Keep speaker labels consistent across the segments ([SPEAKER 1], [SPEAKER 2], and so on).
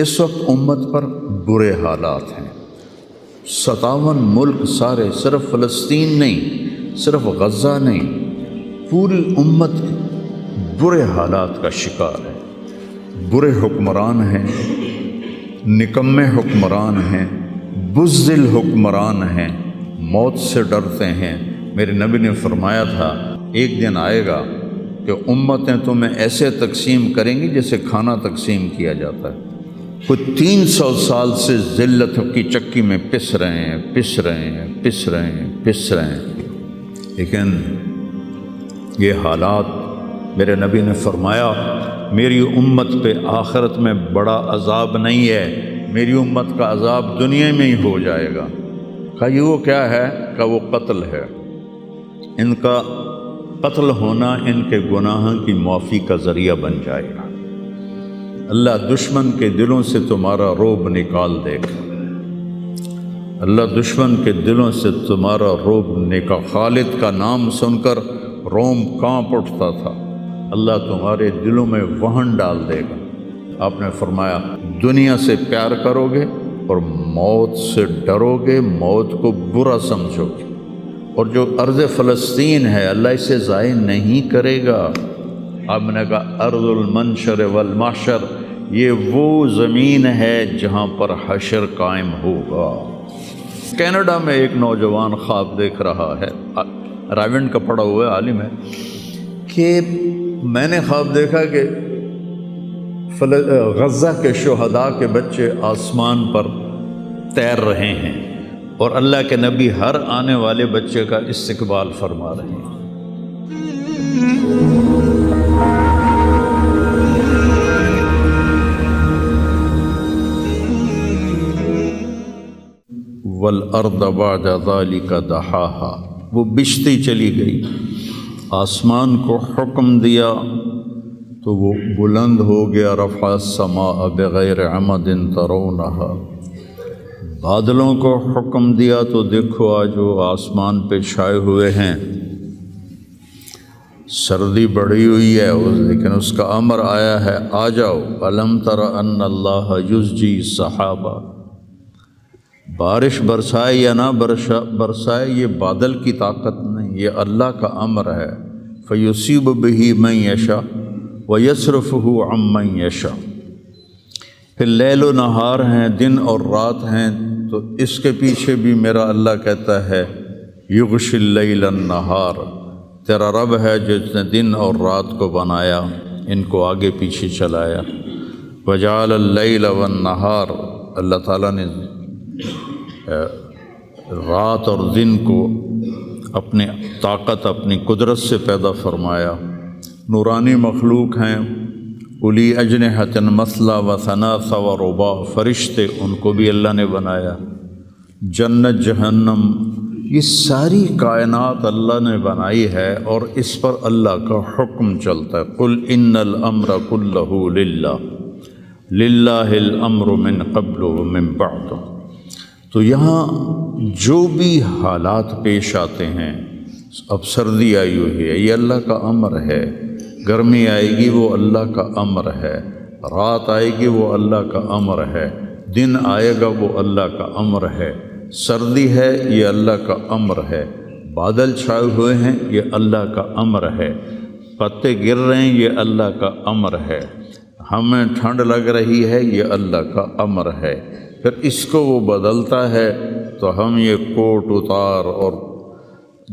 [SPEAKER 1] اس وقت امت پر برے حالات ہیں، 57 ملک سارے، صرف فلسطین نہیں، صرف غزہ نہیں، پوری امت برے حالات کا شکار ہے۔ برے حکمران ہیں، نکمے حکمران ہیں، بزدل حکمران ہیں، موت سے ڈرتے ہیں۔ میرے نبی نے فرمایا تھا ایک دن آئے گا کہ امتیں تمہیں ایسے تقسیم کریں گی جیسے کھانا تقسیم کیا جاتا ہے۔ کچھ 300 سال سے ذلت کی چکی میں پس رہے ہیں، لیکن یہ حالات، میرے نبی نے فرمایا میری امت پہ آخرت میں بڑا عذاب نہیں ہے، میری امت کا عذاب دنیا میں ہی ہو جائے گا۔ کہا یہ وہ کیا ہے؟ کہ وہ قتل ہے۔ ان کا قتل ہونا ان کے گناہوں کی معافی کا ذریعہ بن جائے گا۔ اللہ دشمن کے دلوں سے تمہارا رعب نکال دے گا، اللہ دشمن کے دلوں سے تمہارا رعب نکال۔ خالد کا نام سن کر روم کانپ اٹھتا تھا، اللہ تمہارے دلوں میں وہن ڈال دے گا۔ آپ نے فرمایا دنیا سے پیار کرو گے اور موت سے ڈرو گے، موت کو برا سمجھو گے، اور جو ارض فلسطین ہے اللہ اسے ضائع نہیں کرے گا۔ آپ نے کہا ارض المنشر والمحشر، یہ وہ زمین ہے جہاں پر حشر قائم ہوگا۔ کینیڈا میں ایک نوجوان خواب دیکھ رہا ہے، رائیونڈ کا پڑھا ہوا عالم ہے، کہ میں نے خواب دیکھا کہ غزہ کے شہداء کے بچے آسمان پر تیر رہے ہیں اور اللہ کے نبی ہر آنے والے بچے کا استقبال فرما رہے ہیں۔ وَالْأَرْضَ بَعْدَ ذَلِكَ دَحَاهَا، وہ بچھتی چلی گئی، آسمان کو حکم دیا تو وہ بلند ہو گیا۔ رفع السماء بغیر عمد ترونها، بادلوں کو حکم دیا تو دیکھو آج وہ آسمان پہ چھائے ہوئے ہیں۔ سردی بڑھی ہوئی ہے لیکن اس کا امر آیا ہے آ جاؤ۔ الم تر ان اللہ یزجی سحابہ، بارش برسائے یا نہ برسائے یہ بادل کی طاقت نہیں، یہ اللہ کا امر ہے۔ فیصیب بہ من یشاء ویصرفہ عن من یشاء، پھر لیل و نہار ہیں، دن اور رات ہیں، تو اس کے پیچھے بھی میرا اللہ کہتا ہے یغشی اللیل النہار، تیرا رب ہے جس نے دن اور رات کو بنایا، ان کو آگے پیچھے چلایا۔ وجعل اللیل والنہار، اللہ تعالیٰ نے رات اور دن کو اپنے طاقت، اپنی قدرت سے پیدا فرمایا۔ نورانی مخلوق ہیں، الی اجنحۃ مثلا و ثلاث و رباع، فرشتے ان کو بھی اللہ نے بنایا۔ جنت جہنم، یہ ساری کائنات اللہ نے بنائی ہے اور اس پر اللہ کا حکم چلتا ہے۔ قل ان الامر کلہ للہ، للہ الامر من قبل ومن بعد۔ تو یہاں جو بھی حالات پیش آتے ہیں، اب سردی آئی ہوئی ہے یہ اللہ کا امر ہے، گرمی آئے گی وہ اللہ کا امر ہے، رات آئے گی وہ اللہ کا امر ہے، دن آئے گا وہ اللہ کا امر ہے، سردی ہے یہ اللہ کا امر ہے، بادل چھائے ہوئے ہیں یہ اللہ کا امر ہے، پتے گر رہے ہیں یہ اللہ کا امر ہے، ہمیں ٹھنڈ لگ رہی ہے یہ اللہ کا امر ہے۔ پھر اس کو وہ بدلتا ہے تو ہم یہ کوٹ اتار اور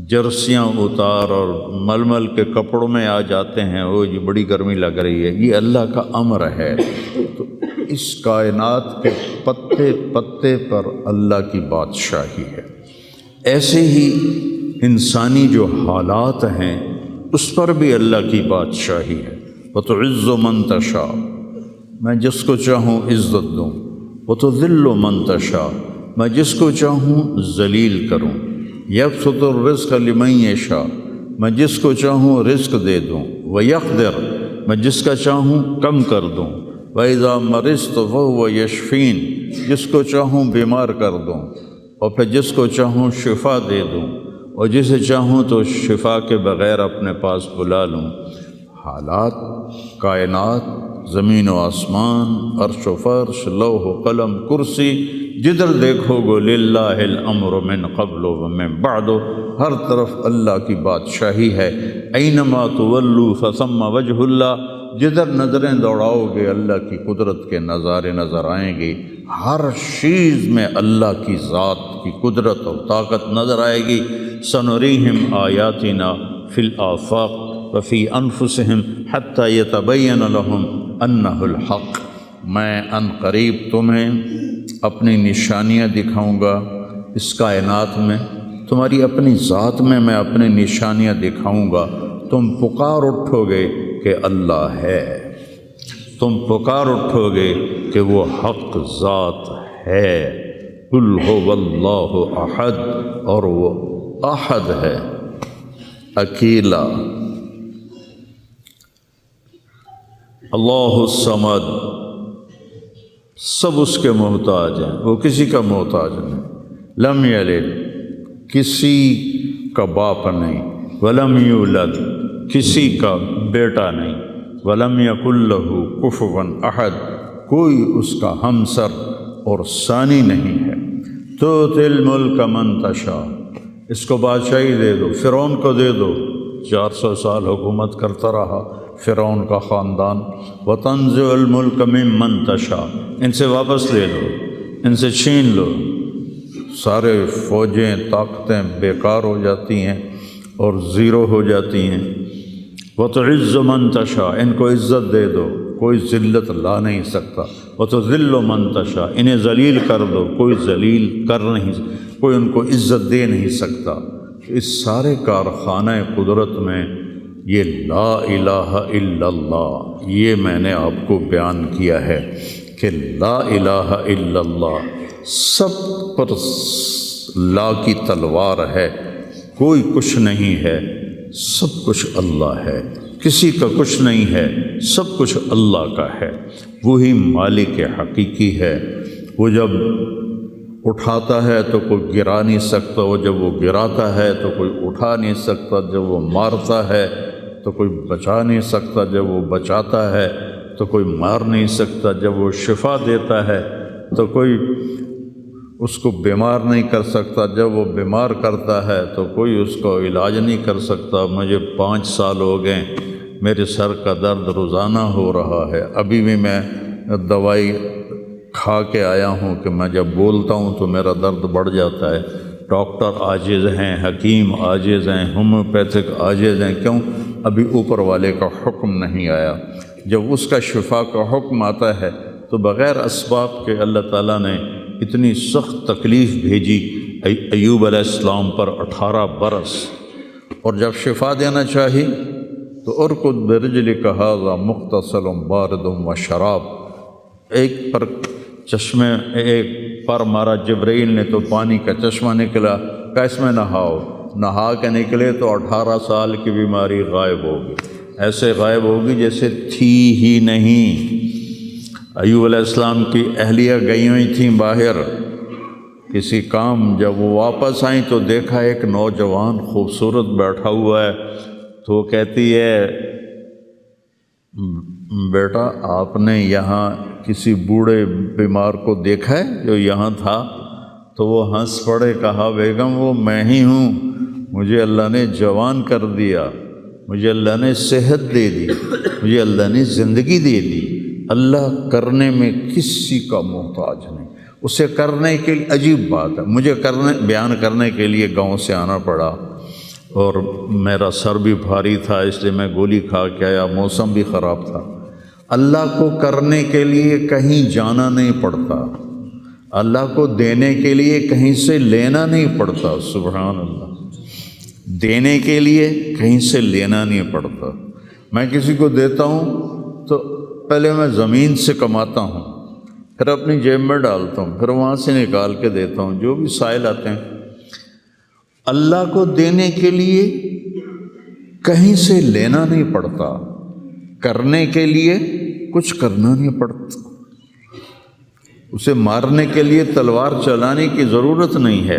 [SPEAKER 1] جرسیاں اتار اور ململ کے کپڑوں میں آ جاتے ہیں، وہ جی بڑی گرمی لگ رہی ہے، یہ اللہ کا امر ہے۔ تو اس کائنات کے پتے پتے پر اللہ کی بادشاہی ہے۔ ایسے ہی انسانی جو حالات ہیں اس پر بھی اللہ کی بادشاہی ہے۔ وَتُعِزُّ مَن تَشَاءُ، میں جس کو چاہوں عزت دوں، وَتُذِلُّ مَن تَشَاءُ، میں جس کو چاہوں ذلیل کروں، یبسط الرزق لمن یشاء، میں جس کو چاہوں رزق دے دوں، ویقدر، میں جس کا چاہوں کم کر دوں، وَإِذَا مَرِضْتُ فَهُوَ يَشْفِينِ، جس کو چاہوں بیمار کر دوں اور پھر جس کو چاہوں شفا دے دوں، اور جسے چاہوں تو شفا کے بغیر اپنے پاس بلا لوں۔ حالات، کائنات زمین و آسمان، عرش و فرش، لوح و قلم، کرسی، جدھر دیکھو گو للہ الامر من قبل و من بعد، ہر طرف اللہ کی بادشاہی ہے۔ اینما تولوا فثم وجہ اللہ، جدھر نظریں دوڑاؤ گے اللہ کی قدرت کے نظارے نظر آئیں گے، ہر چیز میں اللہ کی ذات کی قدرت اور طاقت نظر آئے گی۔ سنریہم آیاتنا فی الآفاق وفی انفسہم حتی یتبین لہم انہ الحق، میں ان قریب تمہیں اپنی نشانیاں دکھاؤں گا اس کائنات میں، تمہاری اپنی ذات میں میں اپنی نشانیاں دکھاؤں گا، تم پکار اٹھو گے کہ اللہ ہے، تم پکار اٹھو گے کہ وہ حق ذات ہے۔ قل هو اللہ احد، اور وہ احد ہے، اکیلا۔ اللہ الصمد، سب اس کے محتاج ہیں، وہ کسی کا محتاج نہیں۔ لم یلد، کسی کا باپ نہیں، ولم یولد، کسی کا بیٹا نہیں، ولم یکن لہ کفوا احد، کوئی اس کا ہمسر اور ثانی نہیں ہے۔ تؤتی الملک من تشاء، اس کو بادشاہی دے دو، فرعون کو دے دو، 400 سال حکومت کرتا رہا فرعون کا خاندان۔ وتنزع الملک ممن تشاء، ان سے واپس لے لو، ان سے چھین لو، سارے فوجیں طاقتیں بیکار ہو جاتی ہیں اور زیرو ہو جاتی ہیں۔ وتعز من تشاء، ان کو عزت دے دو، کوئی ذلت لا نہیں سکتا۔ وتذل من تشاء، انہیں ذلیل کر دو، کوئی ذلیل کر نہیں، کوئی ان کو عزت دے نہیں سکتا۔ اس سارے کارخانہ قدرت میں یہ لا الہ الا اللہ، یہ میں نے آپ کو بیان کیا ہے کہ لا الہ الا اللہ، سب پر لا کی تلوار ہے، کوئی کچھ نہیں ہے، سب کچھ اللہ ہے، کسی کا کچھ نہیں ہے، سب کچھ اللہ کا ہے، وہی مالک حقیقی ہے۔ وہ جب اٹھاتا ہے تو کوئی گرا نہیں سکتا، وہ جب وہ گراتا ہے تو کوئی اٹھا نہیں سکتا، جب وہ مارتا ہے تو کوئی بچا نہیں سکتا، جب وہ بچاتا ہے تو کوئی مار نہیں سکتا، جب وہ شفا دیتا ہے تو کوئی اس کو بیمار نہیں کر سکتا، جب وہ بیمار کرتا ہے تو کوئی اس کو علاج نہیں کر سکتا۔ مجھے 5 سال ہو گئے، میرے سر کا درد روزانہ ہو رہا ہے، ابھی بھی میں دوائی کھا کے آیا ہوں کہ میں جب بولتا ہوں تو میرا درد بڑھ جاتا ہے۔ ڈاکٹر عاجز ہیں، حکیم عاجز ہیں، ہومیوپیتھک عاجز ہیں، کیوں؟ ابھی اوپر والے کا حکم نہیں آیا۔ جب اس کا شفا کا حکم آتا ہے تو بغیر اسباب کے اللہ تعالیٰ نے اتنی سخت تکلیف بھیجی ایوب علیہ السلام پر 18 برس، اور جب شفا دینا چاہی تو ارکض برجلک ھذا مغتسل بارد و شراب، ایک پر چشمے ایک پر مارا جبرائیل نے تو پانی کا چشمہ نکلا، کہ اس میں نہاؤ، نہا کے نکلے تو 18 سال کی بیماری غائب ہوگی، ایسے غائب ہوگی جیسے تھی ہی نہیں۔ ایوب علیہ السلام کی اہلیہ گئی ہوئی تھیں باہر کسی کام، جب وہ واپس آئیں تو دیکھا ایک نوجوان خوبصورت بیٹھا ہوا ہے، تو وہ کہتی ہے بیٹا آپ نے یہاں کسی بوڑھے بیمار کو دیکھا ہے جو یہاں تھا؟ تو وہ ہنس پڑے، کہا بیگم وہ میں ہی ہوں، مجھے اللہ نے جوان کر دیا، مجھے اللہ نے صحت دے دی، مجھے اللہ نے زندگی دے دی۔ اللہ کرنے میں کسی کا محتاج نہیں، اسے کرنے کے لیے عجیب بات ہے، مجھے بیان کرنے کے لیے گاؤں سے آنا پڑا اور میرا سر بھی بھاری تھا، اس لیے میں گولی کھا کے آیا، موسم بھی خراب تھا۔ اللہ کو کرنے کے لیے کہیں جانا نہیں پڑتا، اللہ کو دینے کے لیے کہیں سے لینا نہیں پڑتا، سبحان اللہ، دینے کے لیے کہیں سے لینا نہیں پڑتا۔ میں کسی کو دیتا ہوں تو پہلے میں زمین سے کماتا ہوں، پھر اپنی جیب میں ڈالتا ہوں، پھر وہاں سے نکال کے دیتا ہوں، جو بھی سائل آتے ہیں۔ اللہ کو دینے کے لیے کہیں سے لینا نہیں پڑتا، کرنے کے لیے کچھ کرنا نہیں پڑتا، اسے مارنے کے لیے تلوار چلانے کی ضرورت نہیں ہے۔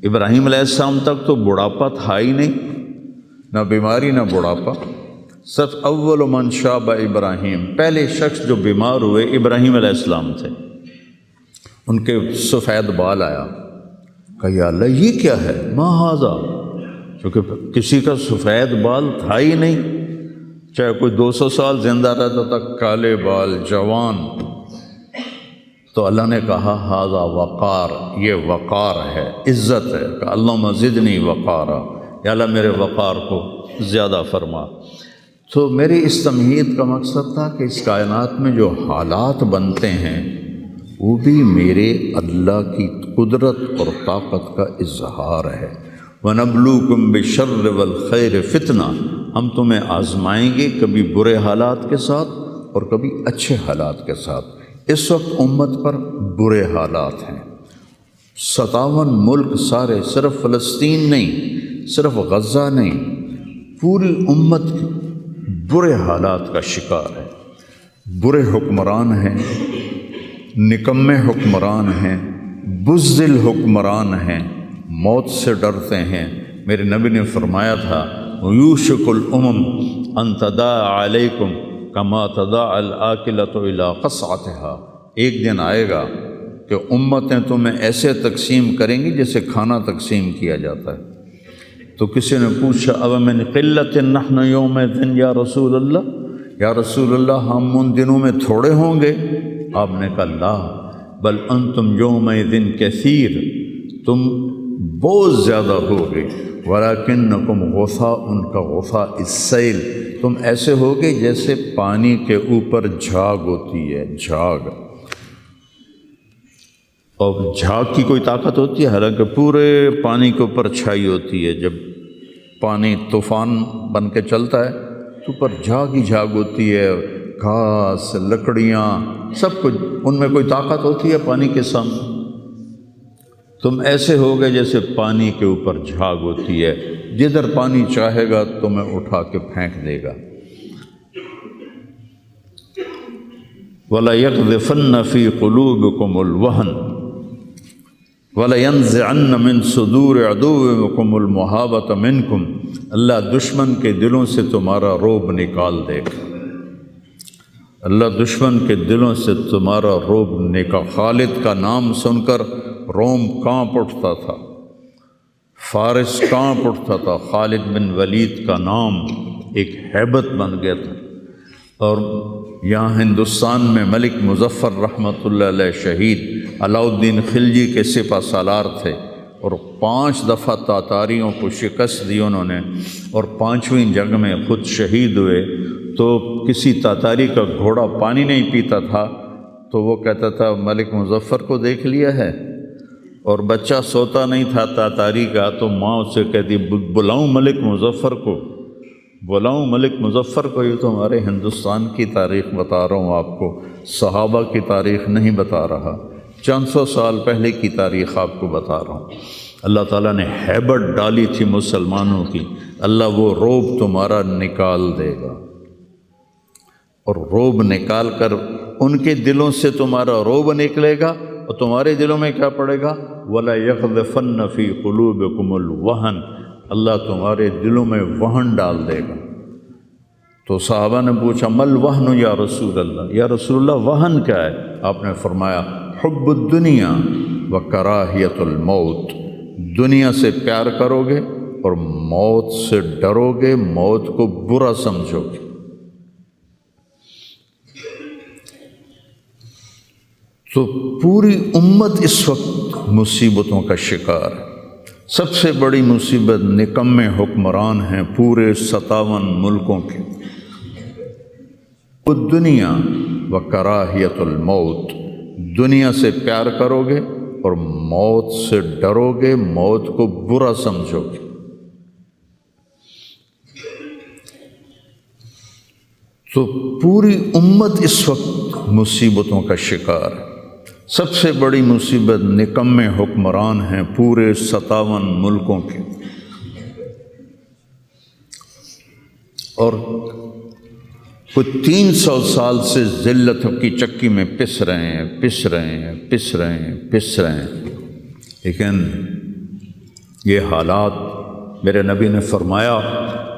[SPEAKER 1] ابراہیم علیہ السلام تک تو بڑھاپا تھا ہی نہیں، نہ بیماری نہ بڑھاپا، سب اول من شاب ابراہیم، پہلے شخص جو بیمار ہوئے ابراہیم علیہ السلام تھے، ان کے سفید بال آیا، کہا یا اللہ یہ کیا ہے، ما ھذا، کیونکہ کسی کا سفید بال تھا ہی نہیں، چاہے کوئی 200 سال زندہ رہتا تھا، کالے بال، جوان۔ تو اللہ نے کہا ھذا وقار، یہ وقار ہے، عزت ہے، کہ اللہم زدنی وقارا، یا اللہ میرے وقار کو زیادہ فرما۔ تو میری اس تمہید کا مقصد تھا کہ اس کائنات میں جو حالات بنتے ہیں وہ بھی میرے اللہ کی قدرت اور طاقت کا اظہار ہے۔ وَنَبْلُوكُمْ بِالشَّرِّ وَالْخَيْرِ فِتْنَةً، ہم تمہیں آزمائیں گے کبھی برے حالات کے ساتھ اور کبھی اچھے حالات کے ساتھ۔ اس وقت امت پر برے حالات ہیں، 57 ملک سارے، صرف فلسطین نہیں، صرف غزہ نہیں، پوری امت برے حالات کا شکار ہے۔ برے حکمران ہیں، نکمے حکمران ہیں، بزدل حکمران ہیں، موت سے ڈرتے ہیں۔ میرے نبی نے فرمایا تھا یوشک الامم ان تداعی علیکم کما تداعی الآکلۃ الی قصعتها، ایک دن آئے گا کہ امتیں تمہیں ایسے تقسیم کریں گی جیسے کھانا تقسیم کیا جاتا ہے۔ تو کسی نے پوچھا اب من قلت نحن یومئذ یا رسول اللہ، یا رسول اللہ ہم ان دنوں میں تھوڑے ہوں گے؟ آپ نے کہا لا بل انتم یومئذ کثیر، تم بہت زیادہ ہوگے، ولیکنکم غثاء کا غثاء السیل، تم ایسے ہوگے جیسے پانی کے اوپر جھاگ ہوتی ہے، جھاگ۔ اور جھاگ کی کوئی طاقت ہوتی ہے؟ حالانکہ پورے پانی کے اوپر چھائی ہوتی ہے، جب پانی طوفان بن کے چلتا ہے تو اوپر جھاگ ہی جھاگ ہوتی ہے، گھاس، لکڑیاں، سب کچھ، ان میں کوئی طاقت ہوتی ہے پانی کے سامنے؟ تم ایسے ہوگے جیسے پانی کے اوپر جھاگ ہوتی ہے، جدھر پانی چاہے گا تمہیں اٹھا کے پھینک دے گا۔ وَلَيَقْذِفَنَّ فِي قُلُوبِكُمُ الْوَهْنَ وَلَيَنزِعَنَّ مِن صُدُورِ عَدُوِّكُمُ الْمُهَابَةَ مِنكُمْ، اللہ دشمن کے دلوں سے تمہارا رعب نکال دے گا، اللہ دشمن کے دلوں سے تمہارا رعب نکال۔ خالد کا نام سن کر روم کانپ اٹھتا تھا، فارس کانپ اٹھتا تھا، خالد بن ولید کا نام ایک ہیبت بن گیا تھا۔ اور یہاں ہندوستان میں ملک مظفر رحمۃ اللہ علیہ شہید علاؤ الدین خلجی کے سپہ سالار تھے، اور 5 دفعہ تاتاریوں کو شکست دی انہوں نے، اور 5ویں جنگ میں خود شہید ہوئے۔ تو کسی تاتاری کا گھوڑا پانی نہیں پیتا تھا تو وہ کہتا تھا ملک مظفر کو دیکھ لیا ہے، اور بچہ سوتا نہیں تھا تاتاری کا تو ماں اسے کہتی بلاؤں ملک مظفر کو، بلاؤں ملک مظفر کو۔ یہ تو ہمارے ہندوستان کی تاریخ بتا رہا ہوں آپ کو، صحابہ کی تاریخ نہیں بتا رہا، چند سو سال پہلے کی تاریخ آپ کو بتا رہا ہوں۔ اللہ تعالیٰ نے ہیبت ڈالی تھی مسلمانوں کی، اللہ وہ رعب تمہارا نکال دے گا، اور رعب نکال کر ان کے دلوں سے تمہارا رعب نکلے گا، اور تمہارے دلوں میں کیا پڑے گا؟ وَلَيَقْذِفَنَّ فِي قُلُوبِكُمُ الْوَهْنَ، اللہ تمہارے دلوں میں وہن ڈال دے گا۔ تو صحابہ نے پوچھا مل وہن یا رسول اللہ، یا رسول اللہ وہن کیا ہے؟ آپ نے فرمایا حب الدنیا و کراہیت الموت، دنیا سے پیار کرو گے اور موت سے ڈرو گے، موت کو برا سمجھو گے۔ تو پوری امت اس وقت مصیبتوں کا شکار ہے۔ سب سے بڑی مصیبت نکمے حکمران ہیں پورے 57 ملکوں کے۔ دنیا و کراہیت الموت، دنیا سے پیار کرو گے اور موت سے ڈرو گے، موت کو برا سمجھو گے۔ تو پوری امت اس وقت مصیبتوں کا شکار ہے۔ سب سے بڑی مصیبت نکمے حکمران ہیں پورے 57 ملکوں کے، اور کوئی 300 سال سے ذلت کی چکی میں پس رہے ہیں، لیکن یہ حالات، میرے نبی نے فرمایا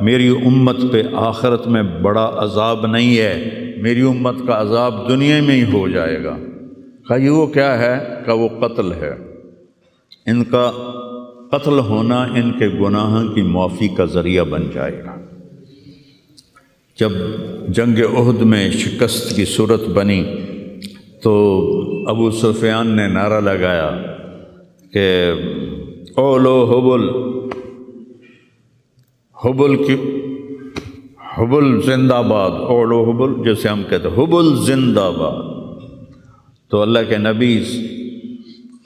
[SPEAKER 1] میری امت پہ آخرت میں بڑا عذاب نہیں ہے، میری امت کا عذاب دنیا میں ہی ہو جائے گا۔ کہا یہ وہ کیا ہے؟ کہ وہ قتل ہے، ان کا قتل ہونا ان کے گناہوں کی معافی کا ذریعہ بن جائے گا۔ جب جنگ احد میں شکست کی صورت بنی تو ابو سفیان نے نعرہ لگایا کہ اولو حبل، حبل زندہ باد، اولو حبل، جیسے ہم کہتے ہیں حبل زندہ باد۔ تو اللہ کے نبی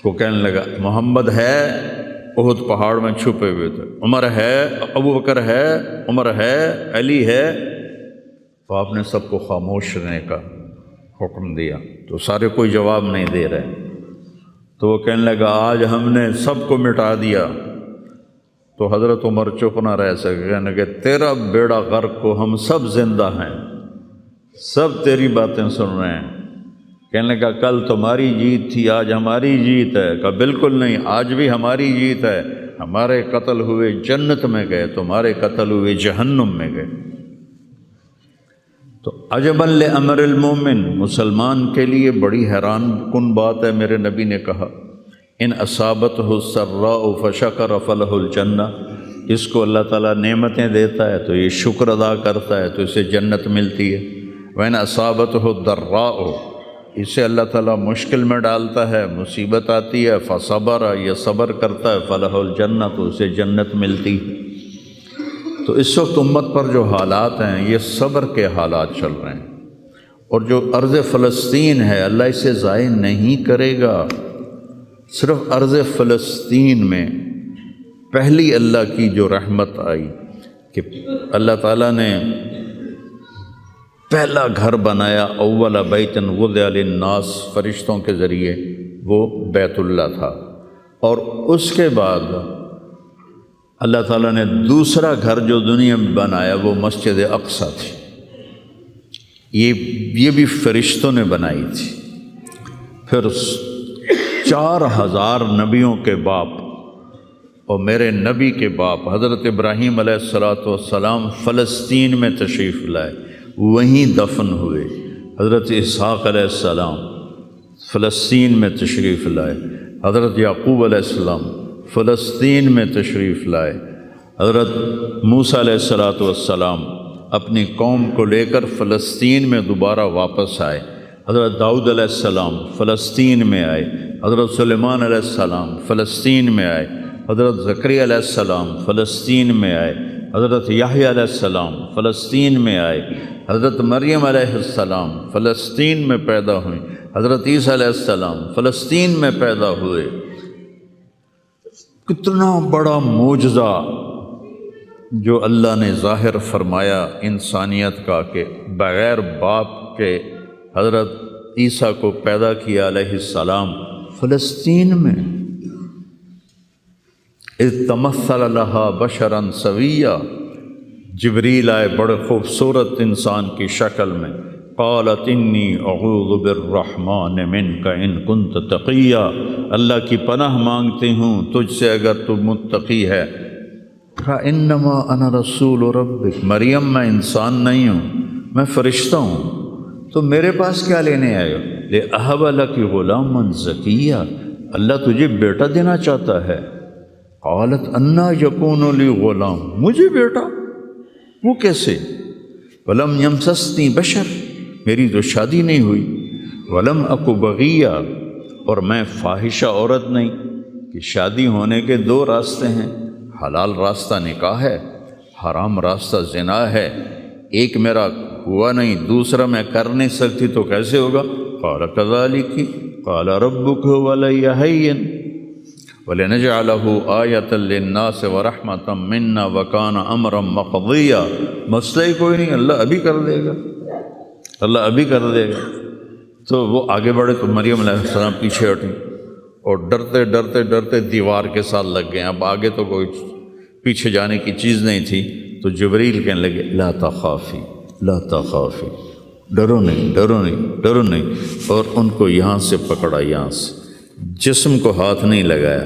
[SPEAKER 1] کو کہنے لگا محمد ہے، احد پہاڑ میں چھپے ہوئے تھے، عمر ہے، ابو بکر ہے، عمر ہے، علی ہے۔ تو آپ نے سب کو خاموش رہنے کا حکم دیا، تو سارے کوئی جواب نہیں دے رہے۔ تو وہ کہنے لگا آج ہم نے سب کو مٹا دیا۔ تو حضرت عمر چپ نہ رہ سکے، کہنے لگے تیرا بیڑا غرق کو، ہم سب زندہ ہیں، سب تیری باتیں سن رہے ہیں۔ کہنے لگا کل تمہاری جیت تھی، آج ہماری جیت ہے۔ کہا بالکل نہیں، آج بھی ہماری جیت ہے، ہمارے قتل ہوئے جنت میں گئے، تمہارے قتل ہوئے جہنم میں گئے۔ تو عجباً لامر المومن، مسلمان کے لیے بڑی حیران کن بات ہے، میرے نبی نے کہا ان اصابتہ السراء فشکر فلہ الجنہ، اس کو اللہ تعالیٰ نعمتیں دیتا ہے تو یہ شکر ادا کرتا ہے تو اسے جنت ملتی ہے۔ وَإِنْ أَصَابَتْهُ الضَّرَّاءُ، اسے اللہ تعالیٰ مشکل میں ڈالتا ہے، مصیبت آتی ہے، فصبر، یہ صبر کرتا ہے، فلہ الجنہ، تو اسے جنت ملتی ہے۔ تو اس وقت امت پر جو حالات ہیں یہ صبر کے حالات چل رہے ہیں، اور جو ارض فلسطین ہے اللہ اسے ضائع نہیں کرے گا۔ صرف ارض فلسطین میں پہلی اللہ کی جو رحمت آئی کہ اللہ تعالیٰ نے پہلا گھر بنایا، اول بیت وضع للناس، فرشتوں کے ذریعے، وہ بیت اللہ تھا، اور اس کے بعد اللہ تعالیٰ نے دوسرا گھر جو دنیا میں بنایا وہ مسجد اقصیٰ تھی، یہ بھی فرشتوں نے بنائی تھی۔ پھر 4000 نبیوں کے باپ اور میرے نبی کے باپ حضرت ابراہیم علیہ السلام فلسطین میں تشریف لائے، وہیں دفن ہوئے۔ حضرت اسحاق علیہ السلام فلسطین میں تشریف لائے، حضرت یعقوب علیہ السلام فلسطین میں تشریف لائے، حضرت موسیٰ علیہ السلام اپنی قوم کو لے کر فلسطین میں دوبارہ واپس آئے، حضرت داؤد علیہ السلام فلسطین میں آئے، حضرت سلیمان علیہ السلام فلسطین میں آئے، حضرت زکریا علیہ السلام فلسطین میں آئے، حضرت یحییٰ علیہ السلام فلسطین میں آئے، حضرت مریم علیہ السلام فلسطین میں پیدا ہوئیں، حضرت عیسیٰ علیہ السلام فلسطین میں پیدا ہوئے۔ کتنا بڑا معجزہ جو اللہ نے ظاہر فرمایا انسانیت کا کہ بغیر باپ کے حضرت عیسیٰ کو پیدا کیا علیہ السلام فلسطین میں۔ اذ تمثل لہا بشرا سویا، جبریل آئے بڑے خوبصورت انسان کی شکل میں، قالت انی اعوذ بالرحمن منک ان کنت تقیا، اللہ کی پناہ مانگتی ہوں تجھ سے اگر تو متقی ہے۔ کہا انما انا رسول ربک، مریم میں انسان نہیں ہوں، میں فرشتہ ہوں، تو میرے پاس کیا لینے آئے ہو؟ لأہب لک غلاما زکیا، اللہ تجھے بیٹا دینا چاہتا ہے۔ قالت انا یکون لی غلام، مجھے بیٹا؟ وہ کیسے؟ ولم یمسسنی بشر، میری تو شادی نہیں ہوئی، ولم اکو بغیہ، اور میں فاحشہ عورت نہیں۔ کہ شادی ہونے کے دو راستے ہیں، حلال راستہ نکاح ہے، حرام راستہ زنا ہے۔ ایک میرا ہوا نہیں، دوسرا میں کر نہیں سکتی، تو کیسے ہوگا؟ قال کذالک قال ربک ولی ہین وَلِنَجْعَلَهُ آیَةً لِلنَّاسِ وَرَحْمَةً مِنَّا وَكَانَ أَمْرًا مَقْضِيًّا، مسئلہ ہی کوئی نہیں، اللہ ابھی کر دے گا، اللہ ابھی کر دے گا۔ تو وہ آگے بڑھے تو مریم علیہ السلام پیچھے ہٹیں اور ڈرتے ڈرتے ڈرتے دیوار کے ساتھ لگ گئے۔ اب آگے تو کوئی پیچھے جانے کی چیز نہیں تھی، تو جبریل کہنے لگے لا تخافی لا تخافی، ڈرو نہیں ڈرو نہیں ڈرو نہیں، اور ان کو یہاں سے پکڑا، یہاں سے، جسم کو ہاتھ نہیں لگایا،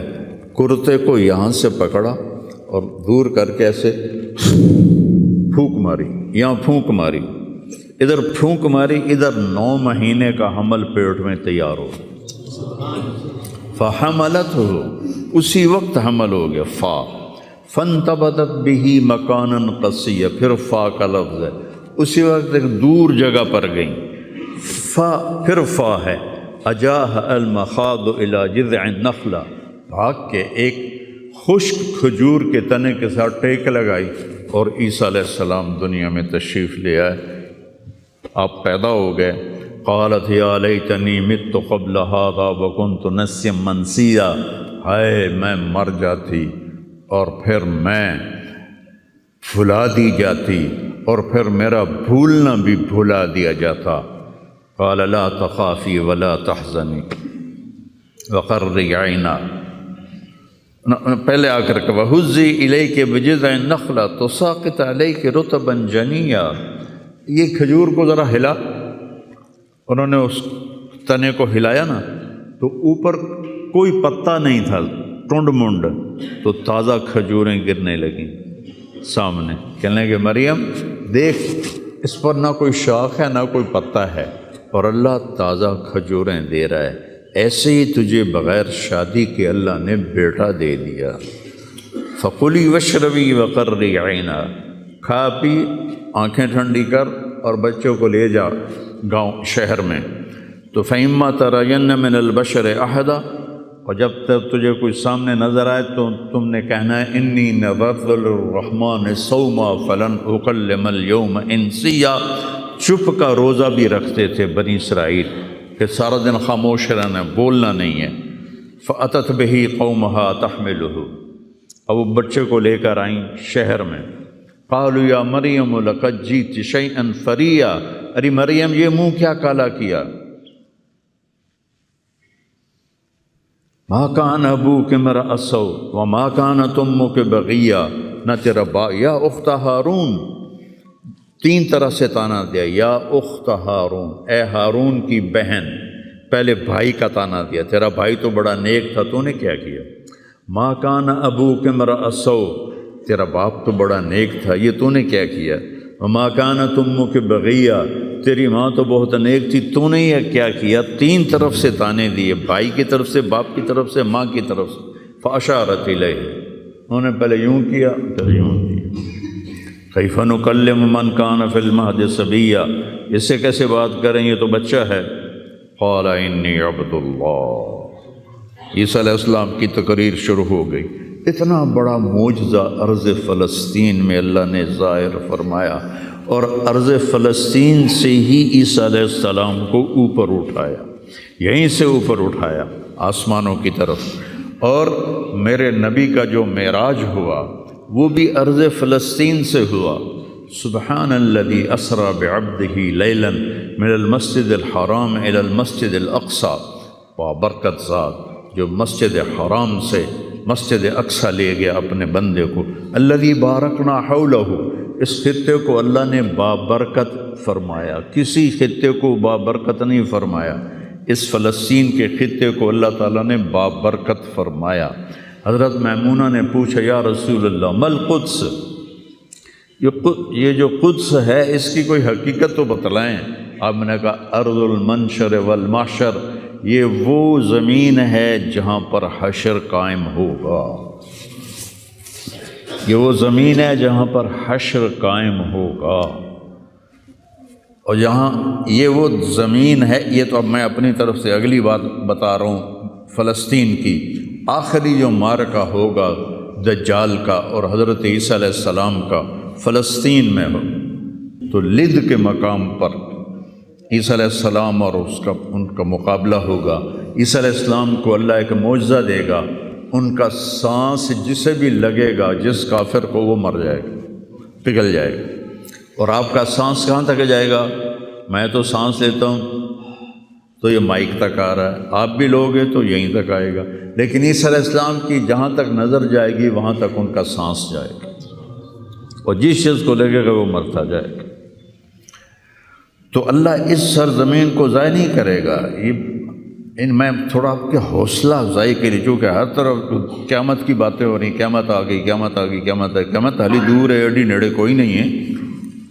[SPEAKER 1] کرتے کو یہاں سے پکڑا اور دور کر کے ایسے پھونک ماری، یہاں پھونک ماری، ادھر پھونک ماری، ادھر 9 مہینے کا حمل پیٹ میں تیار ہو، فحملتہ، اسی وقت حمل ہو گیا، فانتبذت بہ مکانا قصیا، پھر فا کا لفظ ہے، اسی وقت ایک دور جگہ پر گئیں، پھر فا ہے، اجاہ المخاض الی جذع النخلہ، بھاگ کے ایک خشک کھجور کے تنے کے ساتھ ٹیک لگائی، اور عیسیٰ علیہ السلام دنیا میں تشریف لے آئے، آپ پیدا ہو گئے۔ قالت یا لیتنی مت قبل ھذا وکنت نسیا منسیا، ہائے میں مر جاتی اور پھر میں بھلا دی جاتی اور پھر میرا بھولنا بھی بھلا دیا جاتا۔ قال لا تخافی ولا تحزنی وقرری عینا، پہلے آ کر کہ وَهُزِّي إِلَيْكِ بِجِذْعِ النَّخْلَةِ تُسَاقِطْ عَلَيْكِ رُطَبًا جَنِيًّا، یہ کھجور کو ذرا ہلا، انہوں نے اس تنے کو ہلایا نا تو اوپر کوئی پتا نہیں تھا، ٹنڈ منڈ، تو تازہ کھجوریں گرنے لگیں سامنے، کہنے لگے مریم دیکھ، اس پر نہ کوئی شاخ ہے نہ کوئی پتا ہے، اور اللہ تازہ کھجوریں دے رہا ہے، ایسے ہی تجھے بغیر شادی کے اللہ نے بیٹا دے دیا۔ فَقُلِي وَاشْرَبِي وَقَرِّي عَيْنًا، کھا پی، آنکھیں ٹھنڈی کر، اور بچوں کو لے جا گاؤں شہر میں۔ تو فَإِمَّا تَرَيَنَّ مِنَ الْبَشَرِ أَحَدًا، اور جب تک تجھے کوئی سامنے نظر آئے تو تم نے کہنا ہے اِنِّي نَذَرْتُ لِلرَّحْمَٰنِ صَوْمًا فَلَنْ أُكَلِّمَ الْيَوْمَ إِنسِيًّا، چپ کا روزہ بھی رکھتے تھے بنی اسرائیل کہ سارا دن خاموش رہنا، بولنا نہیں ہے۔ فَأَتَتْ بِهِ قَوْمَهَا تَحْمِلُهُ، اب وہ بچے کو لے کر آئیں شہر میں۔ قالوا یا مریم لقد جئت شیئا فریا، ارے مریم یہ منہ کیا کالا کیا، ما کان ابوک امرأ سوء وما کانت امک بغیہ، نہ تیرا یا اخت ہارون، 3 طرح سے تانا دیا، یا اخت ہارون، اے ہارون کی بہن، پہلے بھائی کا تانا دیا، تیرا بھائی تو بڑا نیک تھا، تو نے کیا کیا، ما کان ابوک امرأ سوء، تیرا باپ تو بڑا نیک تھا، یہ تو نے کیا کیا، وما کانت امک بغیہ، تیری ماں تو بہت نیک تھی، تو نے یہ کیا کیا، 3 طرف سے تانے دیے، بھائی کی طرف سے، باپ کی طرف سے، ماں کی طرف سے۔ فاشارت الیہ، انہوں نے پہلے یوں کیا پھر یوں کیا۔ کیف نکلم من کان فی المہد صبیا، اس سے کیسے بات کریں، یہ تو بچہ ہے۔ قال انی عبد اللہ، عیسیٰ علیہ السلام کی تقریر شروع ہو گئی۔ اتنا بڑا معجزہ ارض فلسطین میں اللہ نے ظاہر فرمایا، اور ارض فلسطین سے ہی عیسیٰ علیہ السلام کو اوپر اٹھایا، یہیں سے اوپر اٹھایا آسمانوں کی طرف، اور میرے نبی کا جو معراج ہوا وہ بھی ارض فلسطین سے ہوا۔ سبحان الذی اسری بعبدہ لیلا من المسجد الحرام الی المسجد الاقصی، بابرکت ذات جو مسجد حرام سے مسجد اقصی لے گیا اپنے بندے کو۔ الذی بارکنا حولہ، اس خطے کو اللہ نے بابرکت فرمایا، کسی خطے کو بابرکت نہیں فرمایا، اس فلسطین کے خطے کو اللہ تعالیٰ نے بابرکت فرمایا۔ حضرت میمونہ نے پوچھا یا رسول اللہ مل قدس، یہ جو قدس ہے اس کی کوئی حقیقت تو بتلائیں۔ آپ نے کہا ارض المنشر والمحشر، یہ وہ زمین ہے جہاں پر حشر قائم ہوگا، یہ وہ زمین ہے جہاں پر حشر قائم ہوگا، اور جہاں یہ وہ زمین ہے، یہ تو اب میں اپنی طرف سے اگلی بات بتا رہا ہوں، فلسطین کی آخری جو معرکہ ہوگا دجال کا اور حضرت عیسیٰ علیہ السلام کا فلسطین میں ہو، تو لد کے مقام پر عیسیٰ علیہ السلام اور ان کا مقابلہ ہوگا۔ عیسیٰ علیہ السلام کو اللہ ایک معجزہ دے گا، ان کا سانس جسے بھی لگے گا، جس کافر کو، وہ مر جائے گا، پگھل جائے گا۔ اور آپ کا سانس کہاں تک جائے گا؟ میں تو سانس لیتا ہوں تو یہ مائک تک آ رہا ہے، آپ بھی لوگے تو یہیں تک آئے گا، لیکن عیسیٰ علیہ السلام کی جہاں تک نظر جائے گی وہاں تک ان کا سانس جائے گا، اور جس چیز کو لگے گا وہ مرتا جائے گا۔ تو اللہ اس سرزمین کو ضائع نہیں کرے گا۔ میں تھوڑا آپ کے حوصلہ افزائی کے لیے، چونکہ ہر طرف قیامت کی باتیں ہو رہی، قیامت آ گئی، قیامت آ گئی، قیامت آ گئی، قیامت حالی دور ہے، ایڈی نیڑے کوئی نہیں ہے،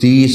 [SPEAKER 1] 30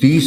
[SPEAKER 1] 30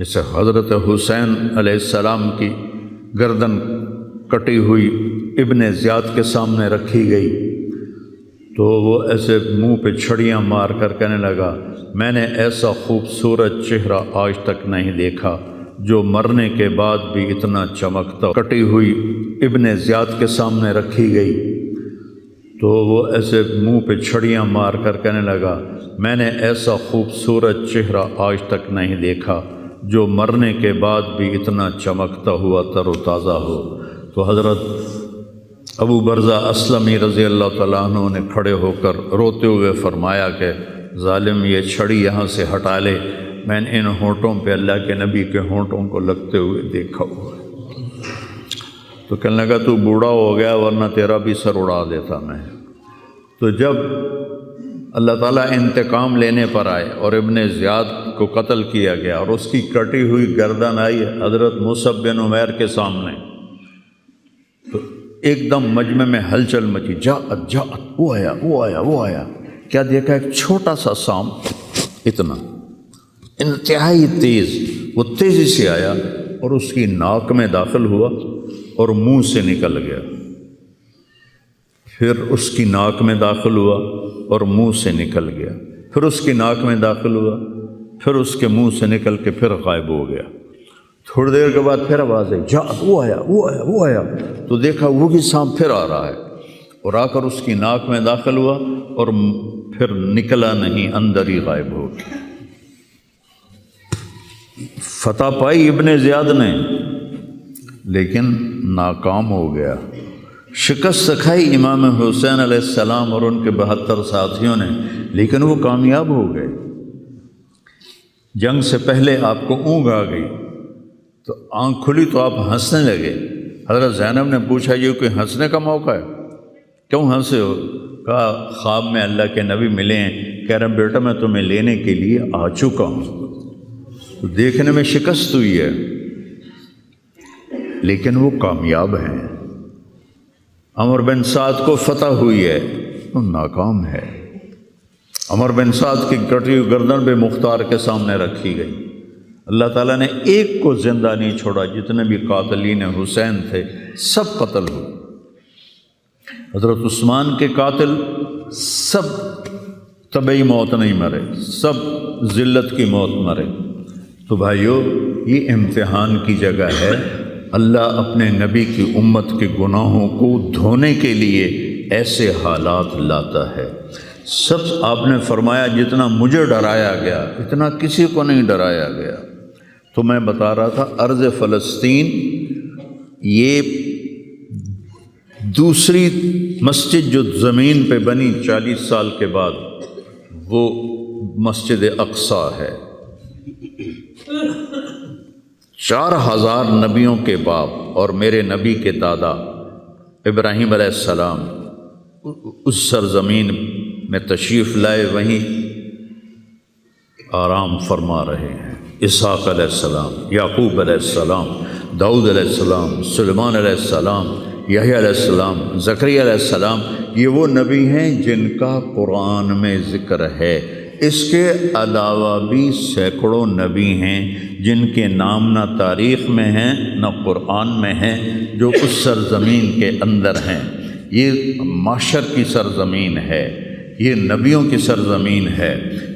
[SPEAKER 1] جیسے حضرت حسین علیہ السلام کی گردن کٹی ہوئی ابن زیاد کے سامنے رکھی گئی تو وہ ایسے منہ پہ چھڑیاں مار کر کہنے لگا میں نے ایسا خوبصورت چہرہ آج تک نہیں دیکھا جو مرنے کے بعد بھی اتنا چمکتا۔ کٹی ہوئی ابن زیاد کے سامنے رکھی گئی تو وہ ایسے منہ پہ چھڑیاں مار کر کہنے لگا میں نے ایسا خوبصورت چہرہ آج تک نہیں دیکھا جو مرنے کے بعد بھی اتنا چمکتا ہوا تر و تازہ ہو۔ تو حضرت ابو برزہ اسلمی رضی اللہ تعالیٰ عنہ نے کھڑے ہو کر روتے ہوئے فرمایا کہ ظالم یہ چھڑی یہاں سے ہٹا لے، میں نے ان ہونٹوں پہ اللہ کے نبی کے ہونٹوں کو لگتے ہوئے دیکھا ہوا ہے۔ تو کہنے لگا تو بوڑھا ہو گیا ورنہ تیرا بھی سر اڑا دیتا میں۔ تو جب اللہ تعالیٰ انتقام لینے پر آئے اور ابن زیاد کو قتل کیا گیا اور اس کی کٹی ہوئی گردن آئی حضرت مصعب بن عمیر کے سامنے، تو ایک دم مجمع میں ہلچل مچی، جاءت وہ آیا کیا دیکھا؟ ایک چھوٹا سا سانپ، اتنا انتہائی تیز، وہ تیزی سے آیا اور اس کی ناک میں داخل ہوا اور منہ سے نکل گیا، پھر اس کی ناک میں داخل ہوا اور منہ سے نکل گیا، پھر اس کی ناک میں داخل ہوا، پھر اس کے منہ سے نکل کے پھر غائب ہو گیا۔ تھوڑی دیر کے بعد پھر آواز آئی، جاءت وہ آیا تو دیکھا وہی سانپ پھر آ رہا ہے اور آ کر اس کی ناک میں داخل ہوا اور پھر نکلا نہیں، اندر ہی غائب ہو گیا۔ فتح پائی ابن زیاد نے لیکن ناکام ہو گیا، شکست کھائی امام حسین علیہ السلام اور ان کے 72 ساتھیوں نے، لیکن وہ کامیاب ہو گئے۔ جنگ سے پہلے آپ کو اونگ آ گئی تو آنکھ کھلی تو آپ ہنسنے لگے۔ حضرت زینب نے پوچھا یہ کوئی ہنسنے کا موقع ہے، کیوں ہنسے ہو؟ کہا خواب میں اللہ کے نبی ملے ہیں، کہہ رہے ہیں بیٹا میں تمہیں لینے کے لیے آ چکا ہوں۔ تو دیکھنے میں شکست ہوئی ہے لیکن وہ کامیاب ہیں۔ عمر بن سعد کو فتح ہوئی ہے، وہ ناکام ہے۔ عمر بن سعد کی کٹی ہوئی گردن پہ مختار کے سامنے رکھی گئی، اللہ تعالیٰ نے ایک کو زندہ نہیں چھوڑا، جتنے بھی قاتلین حسین تھے سب قتل ہوئے۔ حضرت عثمان کے قاتل سب طبعی موت نہیں مرے، سب ذلت کی موت مرے۔ تو بھائیو یہ امتحان کی جگہ ہے، اللہ اپنے نبی کی امت کے گناہوں کو دھونے کے لیے ایسے حالات لاتا ہے۔ سب آپ نے فرمایا جتنا مجھے ڈرایا گیا اتنا کسی کو نہیں ڈرایا گیا۔ تو میں بتا رہا تھا ارض فلسطین یہ دوسری مسجد جو زمین پہ بنی 40 سال کے بعد وہ مسجد اقصیٰ ہے۔ 4000 نبیوں کے باپ اور میرے نبی کے دادا ابراہیم علیہ السلام اس سرزمین میں تشریف لائے، وہیں آرام فرما رہے ہیں۔ اسحاق علیہ السلام، یعقوب علیہ السلام، داؤد علیہ السلام، سلیمان علیہ السلام، یحییٰ علیہ السلام، زکریا علیہ السلام، یہ وہ نبی ہیں جن کا قرآن میں ذکر ہے۔ اس کے علاوہ بھی سینکڑوں نبی ہیں جن کے نام نہ تاریخ میں ہیں نہ قرآن میں ہیں، جو اس سرزمین کے اندر ہیں۔ یہ محشر کی سرزمین ہے، یہ نبیوں کی سرزمین ہے۔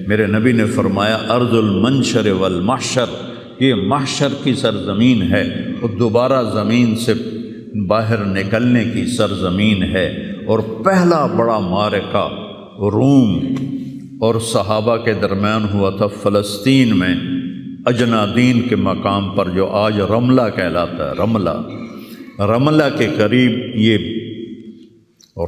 [SPEAKER 1] میرے نبی نے فرمایا ارض المنشر والمحشر، یہ محشر کی سرزمین ہے اور دوبارہ زمین سے باہر نکلنے کی سرزمین ہے۔ اور پہلا بڑا معرکہ روم اور صحابہ کے درمیان ہوا تھا فلسطین میں، اجنادین کے مقام پر جو آج رملہ کہلاتا ہے۔ رملہ کے قریب یہ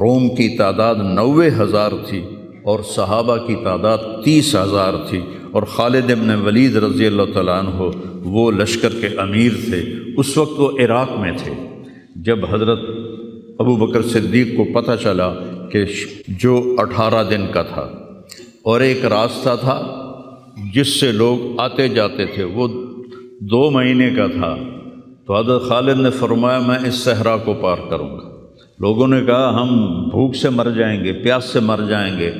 [SPEAKER 1] روم کی تعداد 90,000 تھی اور صحابہ کی تعداد 30,000 تھی، اور خالد ابن ولید رضی اللہ تعالیٰ عنہ وہ لشکر کے امیر تھے۔ اس وقت وہ عراق میں تھے۔ جب حضرت ابو بکر صدیق کو پتہ چلا کہ جو 18 دن کا تھا اور ایک راستہ تھا جس سے لوگ آتے جاتے تھے وہ 2 مہینے کا تھا، تو حضرت خالد نے فرمایا میں اس صحرا کو پار کروں گا۔ لوگوں نے کہا ہم بھوک سے مر جائیں گے، پیاس سے مر جائیں گے۔